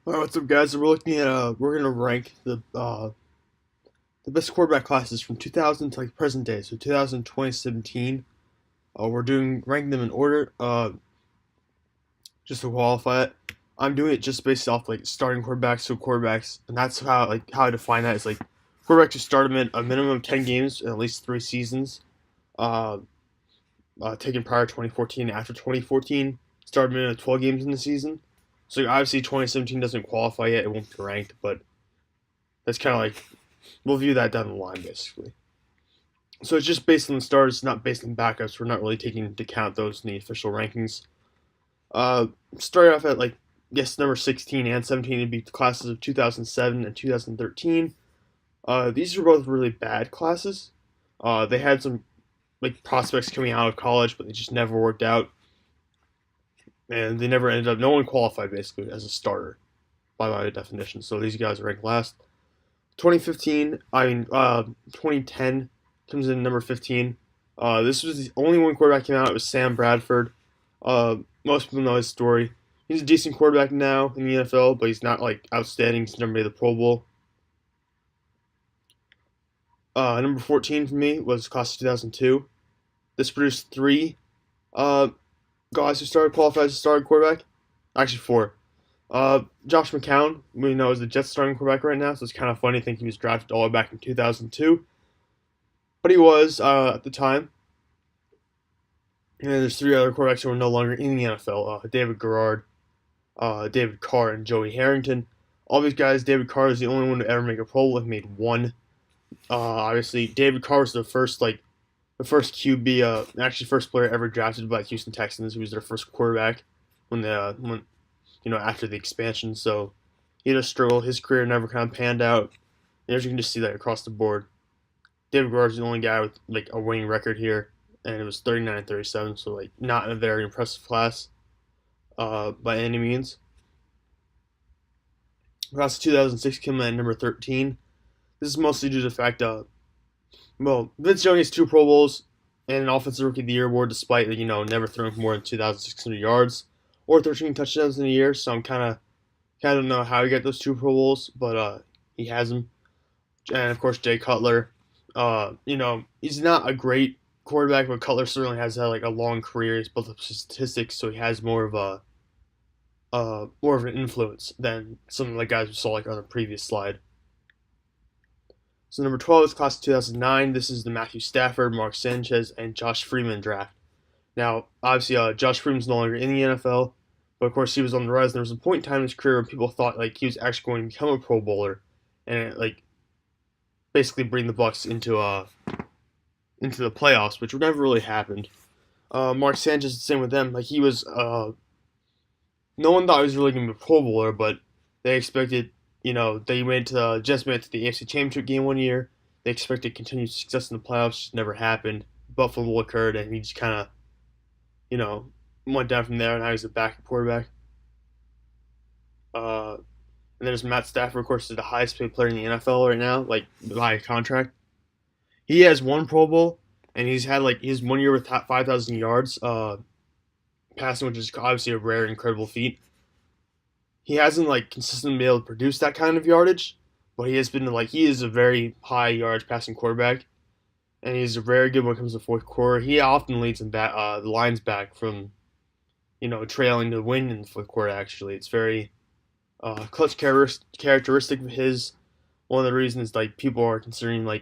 All right, what's up, guys? So we're gonna rank the best quarterback classes from 2000 to like present day. So 2000 2017. We're doing ranking them in order. Just to qualify it, I'm doing it just based off like starting quarterbacks, so quarterbacks, and that's how I define that is like quarterbacks who start them in a minimum of 10 games in at least 3 seasons. Uh, Taken prior to 2014 and after 2014, start them in 12 games in the season. So obviously 2017 doesn't qualify yet; it won't be ranked, but that's kind of like we'll view that down the line, basically. So it's just based on the starters, not based on backups. We're not really taking into account those in the official rankings. Uh, Starting off at like guess number 16 and 17 would be the classes of 2007 and 2013. These are both really bad classes. They had some like prospects coming out of college, but they just never worked out, and they never ended up. No one qualified basically as a starter by my definition. So these guys are ranked last. 2015, 2010 comes in number 15. This was the only one quarterback came out. It was Sam Bradford. Most people know his story. He's a decent quarterback now in the NFL, but he's not like outstanding. He's never made the Pro Bowl. Number 14 for me was class of 2002. This produced three uh, guys who started qualified as a starting quarterback. Actually, four. Josh McCown, we know, is the Jets starting quarterback right now, so it's kind of funny to think he was drafted all the way back in 2002. But he was at the time. And then there's three other quarterbacks who are no longer in the NFL: David Garrard, David Carr, and Joey Harrington. All these guys, David Carr is the only one to ever make a Pro Bowl. He made one. Obviously, David Carr was the first QB, actually first player ever drafted by the Houston Texans. He was their first quarterback when after the expansion. So he had a struggle. His career never kind of panned out. And as you can just see that across the board, David Garrard's the only guy with like a winning record here, and it was 39-37. So like not a very impressive class by any means. Class of 2006 came in at number 13. This is mostly due to the fact Vince Young has two Pro Bowls and an Offensive Rookie of the Year award, despite never throwing for more than 2,600 yards or 13 touchdowns in a year. So I'm kind of know how he got those two Pro Bowls, but he has them. And of course, Jay Cutler. He's not a great quarterback, but Cutler certainly has had like a long career. He's built up statistics, so he has more of an influence than some of the guys we saw like on the previous slide. So number 12 is class of 2009. This is the Matthew Stafford, Mark Sanchez, and Josh Freeman draft. Now, obviously, Josh Freeman's no longer in the NFL, but of course he was on the rise. And there was a point in time in his career where people thought like he was actually going to become a Pro Bowler and like basically bring the Bucks into the playoffs, which never really happened. Mark Sanchez, the same with them. Like he was, no one thought he was really going to be a Pro Bowler, but they expected, they just made it to the AFC Championship game one year. They expected continued success in the playoffs, just never happened. Buffalo occurred, and he just kind of, went down from there, and now he's a backup quarterback. And then there's Matt Stafford, of course, is the highest paid player in the NFL right now, like by contract. He has one Pro Bowl, and he's had like his 1 year with 5,000 yards passing, which is obviously a rare, incredible feat. He hasn't like consistently been able to produce that kind of yardage, but he is a very high yards passing quarterback, and he's very good when it comes to fourth quarter. He often leads the lines back from trailing to win in the fourth quarter. Actually, it's very clutch characteristic of his. One of the reasons like people are considering one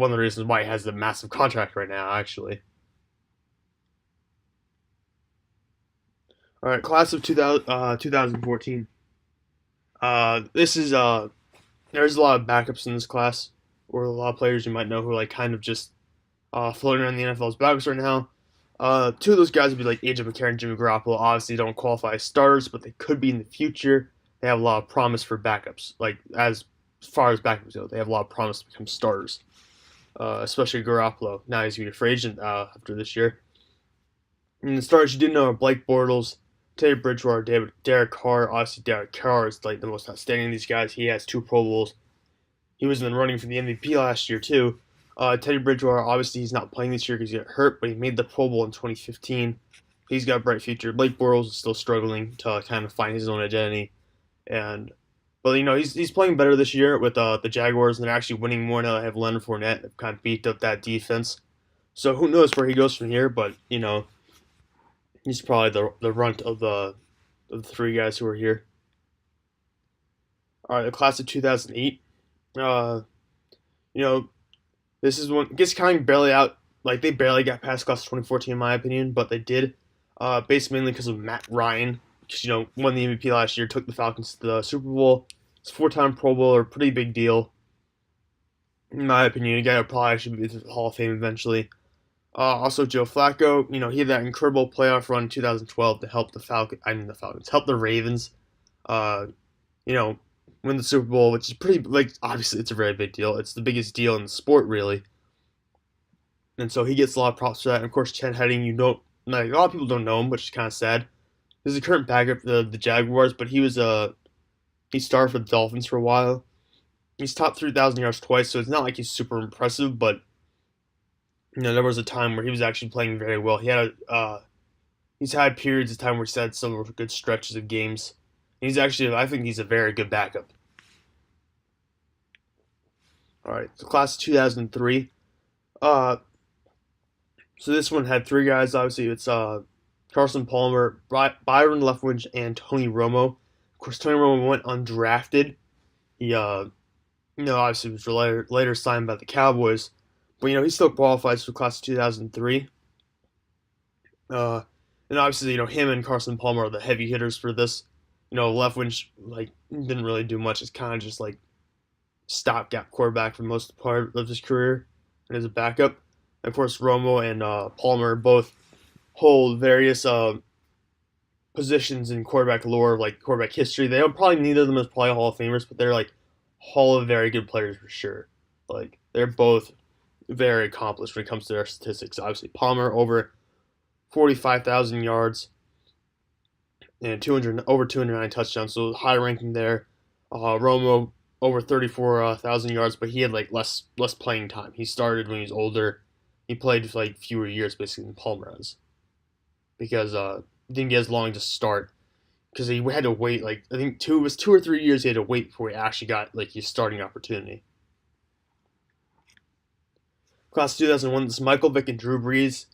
of the reasons why he has a massive contract right now. Actually, all right, class of 2014. This is there's a lot of backups in this class, or a lot of players you might know who are like kind of just floating around the NFL's backups right now. Two of those guys would be like AJ McCarron and Jimmy Garoppolo. Obviously, don't qualify as starters, but they could be in the future. They have a lot of promise for backups. Like as far as backups go, they have a lot of promise to become starters. Especially Garoppolo. Now he's going to be a free agent after this year. And the starters you didn't know are Blake Bortles, Teddy Bridgewater, Derek Carr. Obviously, Derek Carr is like the most outstanding of these guys. He has two Pro Bowls. He was in the running for the MVP last year too. Teddy Bridgewater, obviously, he's not playing this year because he got hurt, but he made the Pro Bowl in 2015. He's got a bright future. Blake Bortles is still struggling to kind of find his own identity. And but he's playing better this year with the Jaguars, and they're actually winning more now that I have Leonard Fournette. They've kind of beefed up that defense. So who knows where he goes from here? But he's probably the runt of the three guys who are here. All right, the class of 2008. Uh, you know, this is one gets kind of barely out. Like they barely got past class of 2014 in my opinion, but they did. Based mainly because of Matt Ryan, because won the MVP last year, took the Falcons to the Super Bowl. It's a four-time Pro Bowler, pretty big deal in my opinion. A guy who probably should be the Hall of Fame eventually. Also, Joe Flacco, he had that incredible playoff run in 2012 to help the Falcons, help the Ravens, uh, you know, win the Super Bowl, which is pretty, like, obviously it's a very big deal. It's the biggest deal in the sport, really. And so he gets a lot of props for that. And of course, Chad Heading, like, a lot of people don't know him, which is kind of sad. He's a current backup for the Jaguars, but he started for the Dolphins for a while. He's topped 3,000 yards twice, so it's not like he's super impressive, but there was a time where he was actually playing very well. He's had periods of time where he's had some good stretches of games. I think he's a very good backup. All right, so class of 2003. Uh, so this one had three guys. Obviously, it's Carson Palmer, Byron Leftwich, and Tony Romo. Of course, Tony Romo went undrafted. He, obviously was later signed by the Cowboys, but he still qualifies for class of 2003. Uh, and obviously, him and Carson Palmer are the heavy hitters for this. Leftwich like didn't really do much. It's kind of just like stopgap quarterback for most part of his career, and as a backup. And of course, Romo and Palmer both hold various positions in quarterback lore, like quarterback history. They don't probably neither of them is probably Hall of Famers, but they're like Hall of very good players for sure. Like they're both very accomplished when it comes to their statistics. Obviously, Palmer over 45,000 yards and 209 touchdowns, so high ranking there. Romo over 34,000 yards, but he had like less playing time. He started when he was older. He played for like fewer years basically than Palmer has because he didn't get as long to start because he had to wait like I think 2 or 3 years he had to wait before he actually got like his starting opportunity. Class 2001, this is Michael Vick and Drew Brees.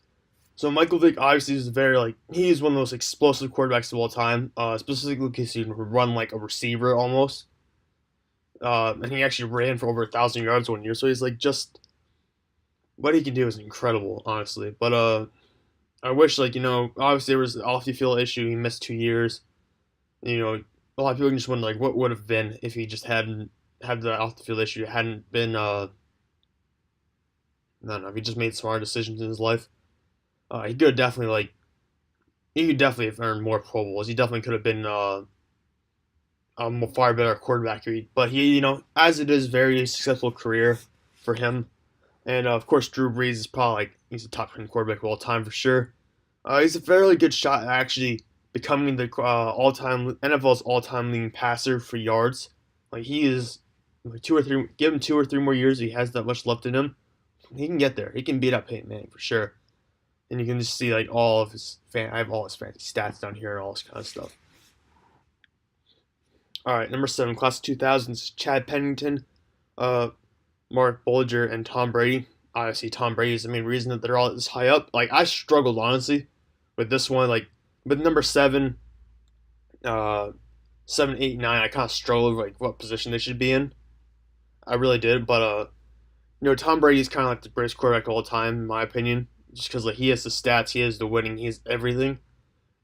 So Michael Vick obviously is he's one of the most explosive quarterbacks of all time, specifically because he can run like a receiver almost. And he actually ran for over 1,000 yards one year, so he's like just what he can do is incredible, honestly. But I wish obviously there was an off the field issue. He missed 2 years. A lot of people just wonder like what would have been if he just hadn't had the off the field issue, hadn't been I don't know, if he just made smart decisions in his life. He could definitely have earned more Pro Bowls. He definitely could have been a far better quarterback. But he, as it is, very successful career for him. And of course, Drew Brees is probably he's a top 10 quarterback of all time for sure. He's a fairly good shot at actually becoming the all-time NFL's all-time leading passer for yards. Like he is like give him 2 or 3 more years. He has that much left in him. He can get there. He can beat up Peyton Manning for sure. And you can just see like I have all his fancy stats down here and all this kind of stuff. All right, number 7, class of 2000s, Chad Pennington, uh, Mark Bolger, and Tom Brady. Obviously, Tom Brady is the main reason that they're all this high up. Like I struggled honestly with this one. Like with number 7, 7, 8, 9, I kind of struggled with like what position they should be in. I really did, but Tom Brady is kind of like the greatest quarterback of all time in my opinion, just because like he has the stats, he has the winning, he has everything.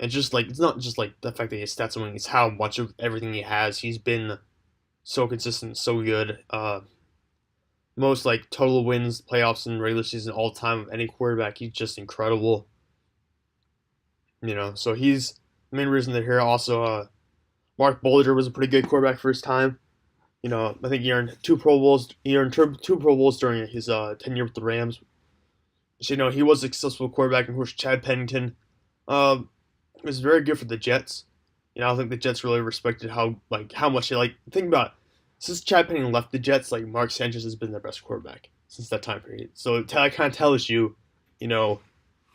And just like it's not just like the fact that he has stats and winning, it's how much of everything he has. He's been so consistent, so good. Most like total wins, playoffs, and regular season all time of any quarterback. He's just incredible. So he's the main reason they're here. Also, Mark Bolger was a pretty good quarterback for his time. I think he earned 2 Pro Bowls. He earned 2 Pro Bowls during his tenure with the Rams. So he was a successful quarterback. And of course, Chad Pennington was very good for the Jets. I think the Jets really respected how much they think about it. Since Chad Pennington left the Jets, like Mark Sanchez has been their best quarterback since that time period. So that kind of tells you,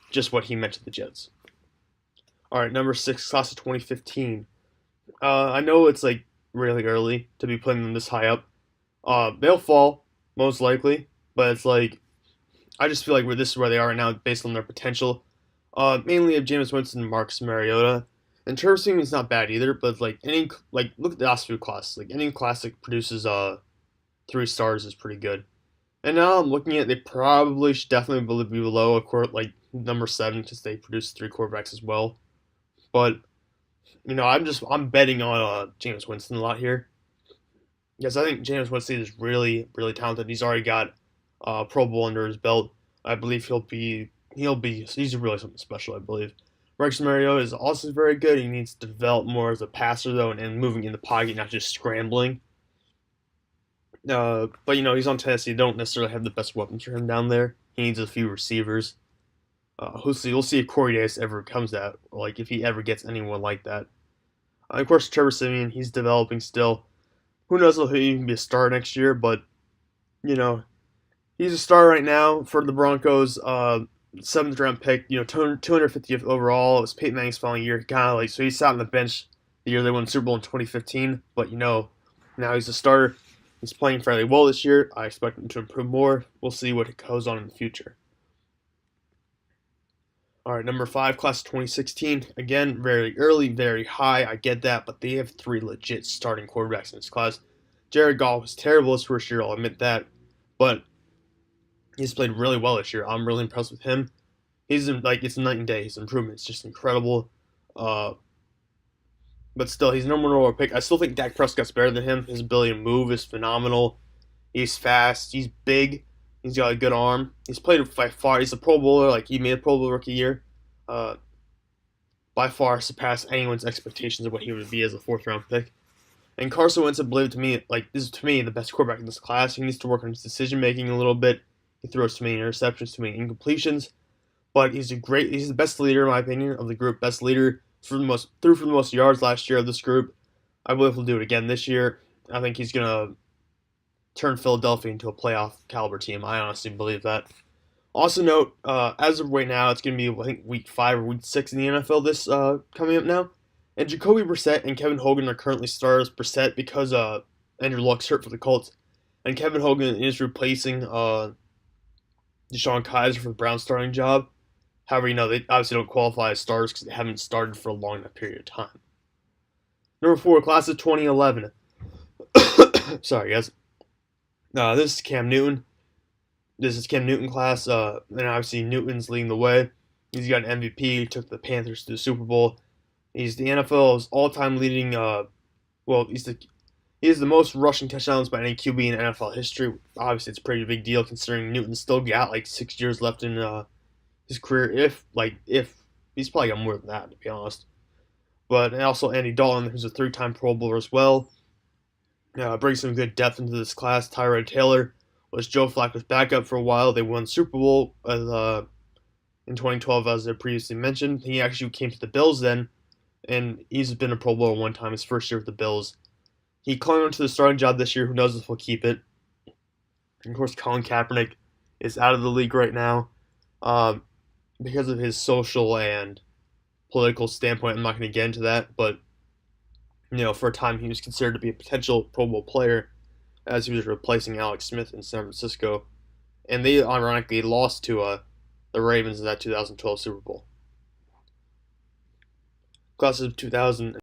just what he meant to the Jets. All right, number 6, class of 2015. I know it's like really early to be putting them this high up. They'll fall most likely, but it's like I just feel like this is where they are right now based on their potential. Mainly of Jameis Winston and Marcus Mariota. And Trevor Siemian's not bad either, but like any like look at the last few classes. Like any class that produces 3 stars is pretty good. And now I'm looking at they probably should definitely be below a court like number 7 because they produce 3 quarterbacks as well. But I'm betting on Jameis Winston a lot here. Yes, I think Jameis Winston is really talented. He's already got Pro Bowl under his belt. I believe he's really something special. I believe. Rex Mariota is also very good. He needs to develop more as a passer though, and moving in the pocket, not just scrambling. But he's on Tennessee. They don't necessarily have the best weapons for him down there. He needs a few receivers. We'll see if Corey Davis ever comes that, like if he ever gets anyone like that. Of course, Trevor Siemian, he's developing still. Who knows if he'll even be a star next year, but you know, he's a star right now for the Broncos. 7th round pick, 250th overall. It was Peyton Manning's final year. So he sat on the bench the year they won the Super Bowl in 2015. But now he's a starter. He's playing fairly well this year. I expect him to improve more. We'll see what goes on in the future. All right, number 5, class of 2016. Again, very early, very high. I get that, but they have 3 legit starting quarterbacks in this class. Jared Goff was terrible his first year. I'll admit that, but he's played really well this year. I'm really impressed with him. It's night and day. His improvement is just incredible. But still, he's number 1 overall pick. I still think Dak Prescott's better than him. His ability to move is phenomenal. He's fast. He's big. He's got a good arm. He's played by far. He's a Pro Bowler. Like he made a Pro Bowl rookie year. By far surpassed anyone's expectations of what he would be as a 4th-round pick. And Carson Wentz, I believe, this is to me the best quarterback in this class. He needs to work on his decision making a little bit. He throws too many interceptions, too many incompletions. But he's the best leader in my opinion of the group. Best leader for the most yards last year of this group. I believe he'll do it again this year. I think he's gonna turn Philadelphia into a playoff caliber team. I honestly believe that. Also note, as of right now, it's gonna be I think week 5 or week 6 in the NFL this coming up now. And Jacoby Brissett and Kevin Hogan are currently starters. Brissett because Andrew Luck's hurt for the Colts, and Kevin Hogan is replacing DeShone Kizer for the Browns starting job. However, they obviously don't qualify as starters because they haven't started for a long enough period of time. Number 4, class of 2011. Sorry, guys. This is Cam Newton. This is Cam Newton class, and obviously Newton's leading the way. He's got an MVP. He took the Panthers to the Super Bowl. He's the NFL's all-time leading. He is the most rushing touchdowns by any QB in NFL history. Obviously, it's a pretty big deal considering Newton's still got like 6 years left in his career. If he's probably got more than that, to be honest. But and also Andy Dalton, who's a 3-time Pro Bowler as well, brings some good depth into this class. Tyrod Taylor was Joe Flacco's backup for a while. They won Super Bowl in 2012, as I previously mentioned. He actually came to the Bills then, and he's been a Pro Bowler 1 time, his first year with the Bills. He clung onto the starting job this year. Who knows if he'll keep it? And of course, Colin Kaepernick is out of the league right now because of his social and political standpoint. I'm not going to get into that, but for a time he was considered to be a potential Pro Bowl player as he was replacing Alex Smith in San Francisco. And they ironically lost to the Ravens in that 2012 Super Bowl. Class of 2000.